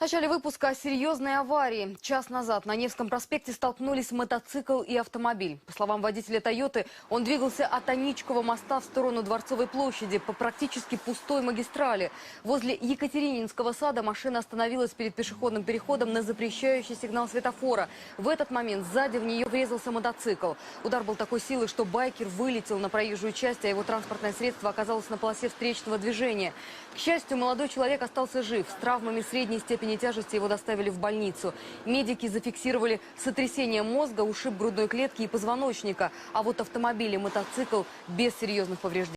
В начале выпуска о серьезной аварии. Час назад на Невском проспекте столкнулись мотоцикл и автомобиль. По словам водителя «Тойоты», он двигался от Аничкова моста в сторону Дворцовой площади по практически пустой магистрали. Возле Екатерининского сада машина остановилась перед пешеходным переходом на запрещающий сигнал светофора. В этот момент сзади в нее врезался мотоцикл. Удар был такой силы, что байкер вылетел на проезжую часть, а его транспортное средство оказалось на полосе встречного движения. К счастью, молодой человек остался жив. С травмами средней степени тяжести его доставили в больницу. Медики зафиксировали сотрясение мозга, ушиб грудной клетки и позвоночника. А вот автомобиль и мотоцикл без серьезных повреждений.